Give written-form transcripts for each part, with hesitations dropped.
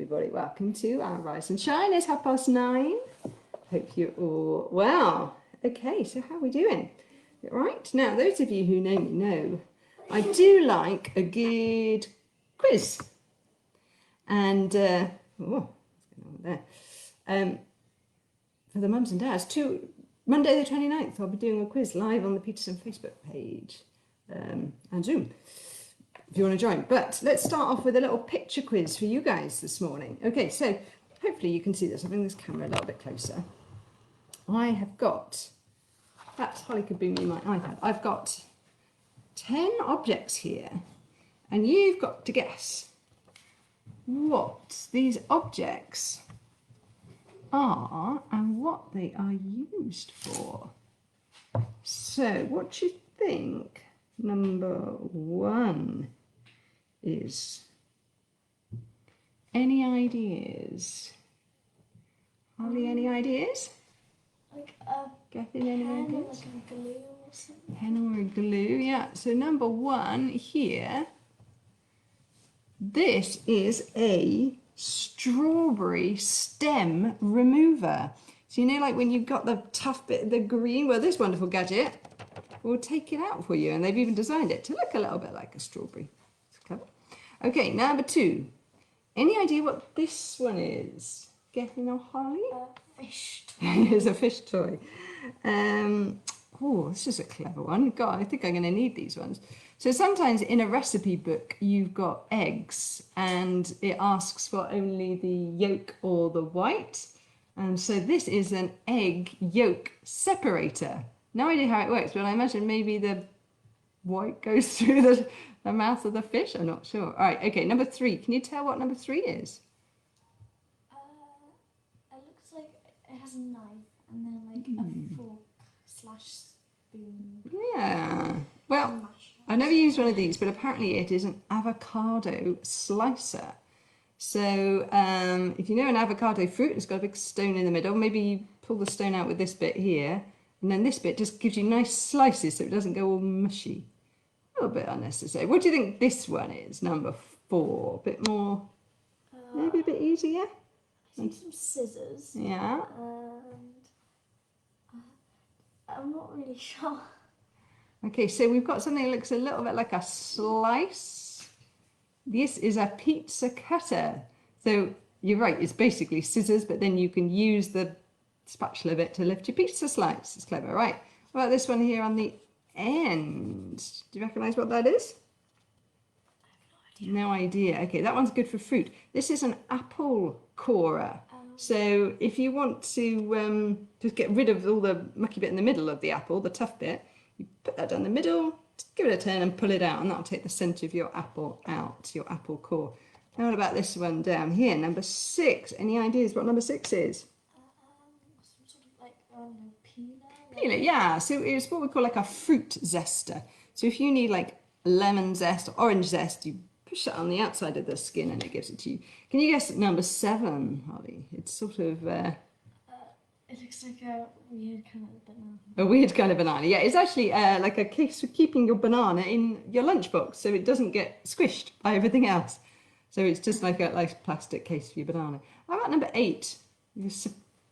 everybody. Welcome to our Rise and Shine. It's 9:30. Hope you're all well. Okay, so how are we doing? Right, now those of you who know me know I do like a good quiz. And, what's going on there? For the mums and dads, Monday the 29th, I'll be doing a quiz live on the Peterson Facebook page and Zoom, if you want to join. But let's start off with a little picture quiz for you guys this morning. Okay, so hopefully you can see this. I'll bring this camera a little bit closer. I have got, perhaps Holly could bring me my iPad. I've got 10 objects here, and you've got to guess what these objects are and what they are used for. So what do you think number 1 is? Any ideas? Holly, any ideas? Like a Getting any pen, ideas? like a glue or something. Pen or a glue, yeah. So number 1 here, this is a strawberry stem remover. So you know, like when you've got the tough bit of the green, well, this wonderful gadget will take it out for you, and they've even designed it to look a little bit like a strawberry. It's clever. Okay, number 2. Any idea what this one is? Getting on, Holly? A fish toy. It's a fish toy. Oh, this is a clever one. God, I think I'm going to need these ones. So sometimes in a recipe book, you've got eggs and it asks for only the yolk or the white. And so this is an egg yolk separator. No idea how it works, but I imagine maybe the white goes through the mouth of the fish. I'm not sure. All right, okay, number 3. Can you tell what number 3 is? It looks like it has a knife and then like a fork/spoon. Yeah. Well, I've never used one of these, but apparently it is an avocado slicer. So if you know an avocado fruit, it's got a big stone in the middle. Maybe you pull the stone out with this bit here, and then this bit just gives you nice slices so it doesn't go all mushy. A little bit unnecessary. What do you think this one is, number 4? A bit more, maybe a bit easier? I think some scissors. Yeah. And I'm not really sure. Okay, so we've got something that looks a little bit like a slice. This is a pizza cutter. So you're right, it's basically scissors, but then you can use the spatula bit to lift your pizza slice. It's clever, right? What about this one here on the end? Do you recognise what that is? I have no idea. Okay, that one's good for fruit. This is an apple corer. So if you want to just get rid of all the mucky bit in the middle of the apple, the tough bit, you put that down the middle, give it a turn and pull it out, and that'll take the centre of your apple out, your apple core. Now what about this one down here, number 6? Any ideas what number 6 is? Some sort of like, I don't know, peeler? Peeler, yeah. So it's what we call like a fruit zester. So if you need like lemon zest or orange zest, you push it on the outside of the skin and it gives it to you. Can you guess number 7, Holly? It's sort of... It looks like a weird kind of banana. A weird kind of banana. Yeah, it's actually like a case for keeping your banana in your lunchbox so it doesn't get squished by everything else. So it's just like a plastic case for your banana. How about number 8?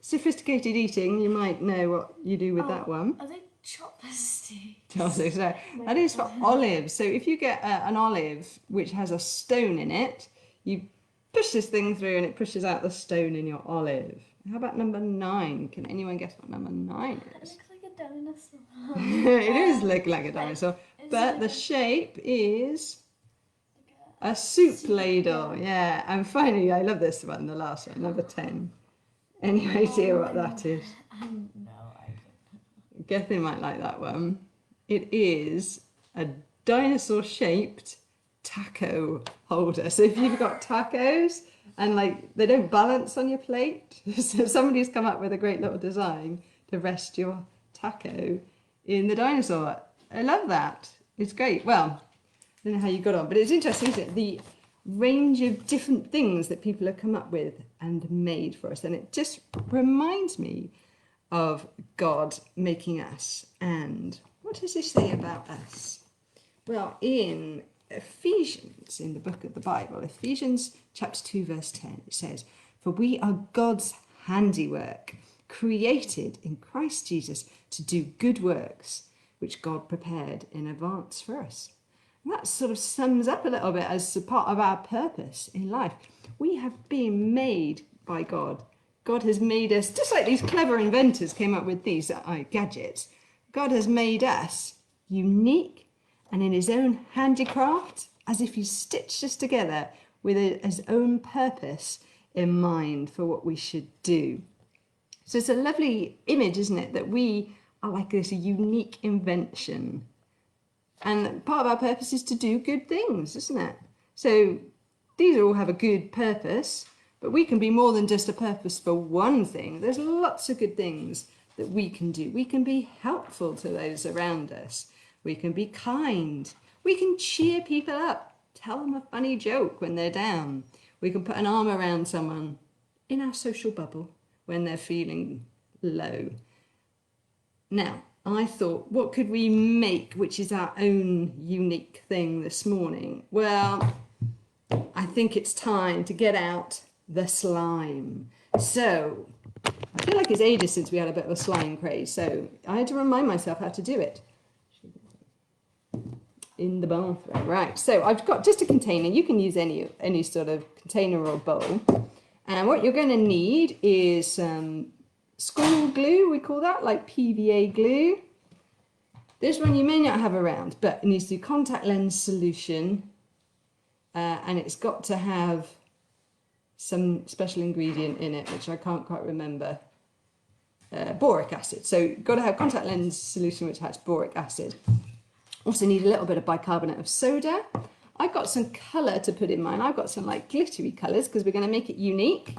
Sophisticated eating, you might know what you do with that one. Are they chopper sticks? So that is for olives. So if you get an olive which has a stone in it, you push this thing through and it pushes out the stone in your olive. How about number 9? Can anyone guess what number 9 It is? looks like a dinosaur. It is looking like a dinosaur, but the shape is a soup ladle. Yeah, and finally, I love this one, the last one, number 10. Any idea what that is? No, I don't. Gethin might like that one. It is a dinosaur-shaped taco holder. So if you've got tacos and like they don't balance on your plate, so somebody's come up with a great little design to rest your taco in the dinosaur. I love that. It's great. Well, I don't know how you got on, but it's interesting, isn't it? The range of different things that people have come up with and made for us. And it just reminds me of God making us. And what does this say about us? Well, in Ephesians, in the book of the Bible, Ephesians chapter 2 verse 10, it says, "For we are God's handiwork, created in Christ Jesus to do good works, which God prepared in advance for us." And that sort of sums up a little bit as a part of our purpose in life. We have been made by God. God has made us, just like these clever inventors came up with these gadgets, God has made us unique and in his own handicraft, as if he stitched us together with his own purpose in mind for what we should do. So it's a lovely image, isn't it, that we are like this unique invention. And part of our purpose is to do good things, isn't it? So these all have a good purpose, but we can be more than just a purpose for one thing. There's lots of good things that we can do. We can be helpful to those around us. We can be kind. We can cheer people up, tell them a funny joke when they're down. We can put an arm around someone in our social bubble when they're feeling low. Now, I thought, what could we make which is our own unique thing this morning? Well, I think it's time to get out the slime. So, I feel like it's ages since we had a bit of a slime craze, so I had to remind myself how to do it. In the bathroom. Right, so I've got just a container. You can use any sort of container or bowl. And what you're going to need is some school glue, we call that, like PVA glue. This one you may not have around, but it needs to be contact lens solution. And it's got to have some special ingredient in it, which I can't quite remember. Boric acid. So you've got to have contact lens solution which has boric acid. Also need a little bit of bicarbonate of soda. I've got some colour to put in mine. I've got some like glittery colours because we're going to make it unique.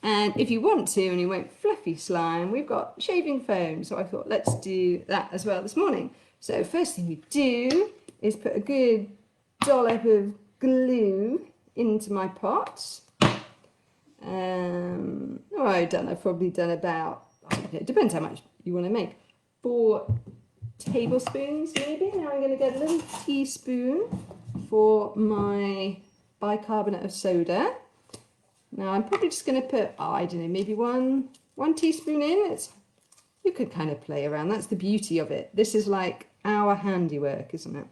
And if you want to and you want fluffy slime, we've got shaving foam. So I thought let's do that as well this morning. So first thing we do is put a good dollop of glue into my pot. I've probably done about, it depends how much you want to make, 4 tablespoons maybe. Now I'm going to get a little teaspoon for my bicarbonate of soda. Now I'm probably just going to put, I don't know, maybe one teaspoon in. You could kind of play around. That's the beauty of it. This is like our handiwork, isn't it?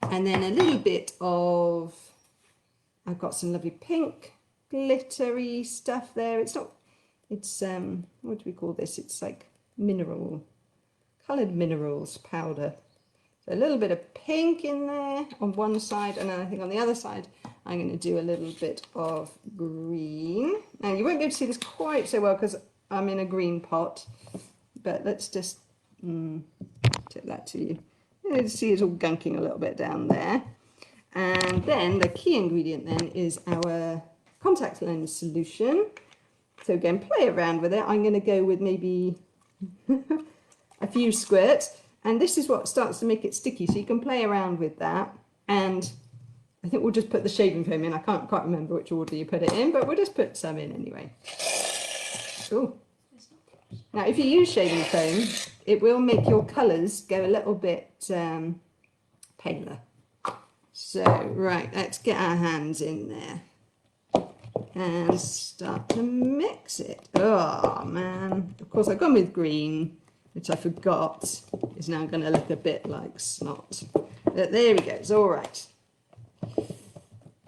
And then a little bit of, I've got some lovely pink glittery stuff there. It's what do we call this? It's like coloured minerals powder. So a little bit of pink in there on one side, and then I think on the other side I'm going to do a little bit of green. Now you won't be able to see this quite so well because I'm in a green pot, but let's just tip that to you. You see it's all gunking a little bit down there. And then the key ingredient then is our contact lens solution. So again, play around with it. I'm going to go with maybe a few squirts, and this is what starts to make it sticky, so you can play around with that. And I think we'll just put the shaving foam in. I can't quite remember which order you put it in, but we'll just put some in anyway. Cool. Now if you use shaving foam, it will make your colours go a little bit paler. So right, let's get our hands in there and start to mix it. Oh man, of course I've gone with green, which I forgot is now going to look a bit like snot. But there we go, it's all right.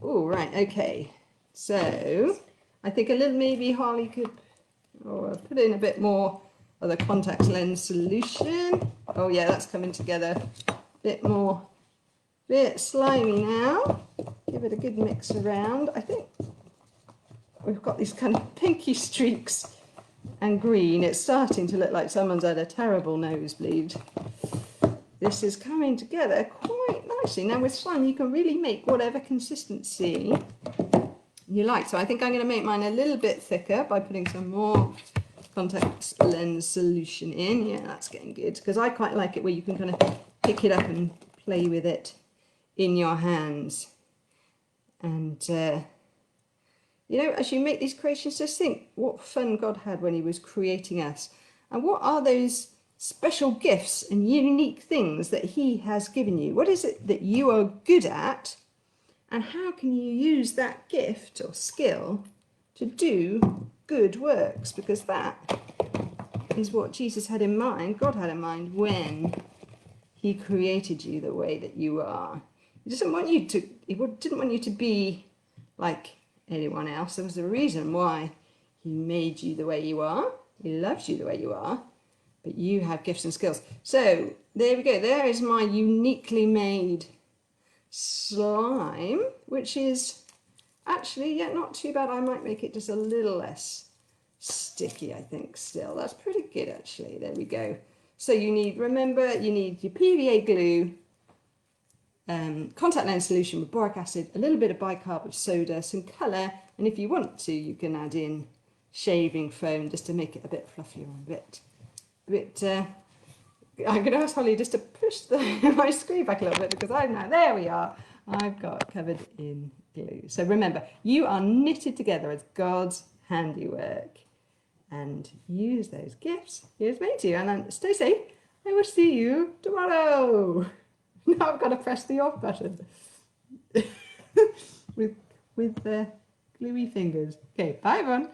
All right, okay. So I think a little, maybe Harley could put in a bit more of the contact lens solution. Oh yeah, that's coming together a bit more, bit slimy now. Give it a good mix around. I think we've got these kind of pinky streaks and green. It's starting to look like someone's had a terrible nosebleed. This is coming together quite nicely. Now with slime you can really make whatever consistency you like. So I think I'm going to make mine a little bit thicker by putting some more contact lens solution in. Yeah, that's getting good, because I quite like it where you can kind of pick it up and play with it in your hands. And you know, as you make these creations, just think what fun God had when he was creating us. And what are those special gifts and unique things that he has given you. What is it that you are good at, and how can you use that gift or skill to do good works? Because that is what Jesus had in mind, God had in mind when he created you the way that you are. He didn't want you to be like anyone else. There was a reason why he made you the way you are. He loves you the way you are, but you have gifts and skills. So there we go. There is my uniquely made slime, which is actually, yeah, not too bad. I might make it just a little less sticky, I think, still. That's pretty good, actually. There we go. So you need, remember, you need your PVA glue, contact lens solution with boric acid, a little bit of bicarb of soda, some colour, and if you want to, you can add in shaving foam just to make it a bit fluffier and a bit I'm going to ask Holly just to push my screen back a little bit because I'm now, there we are, I've got covered in glue. So remember, you are knitted together as God's handiwork, and use those gifts he has made to you. And then stay safe. I will see you tomorrow. Now I've got to press the off button with the gluey fingers. Okay, bye everyone.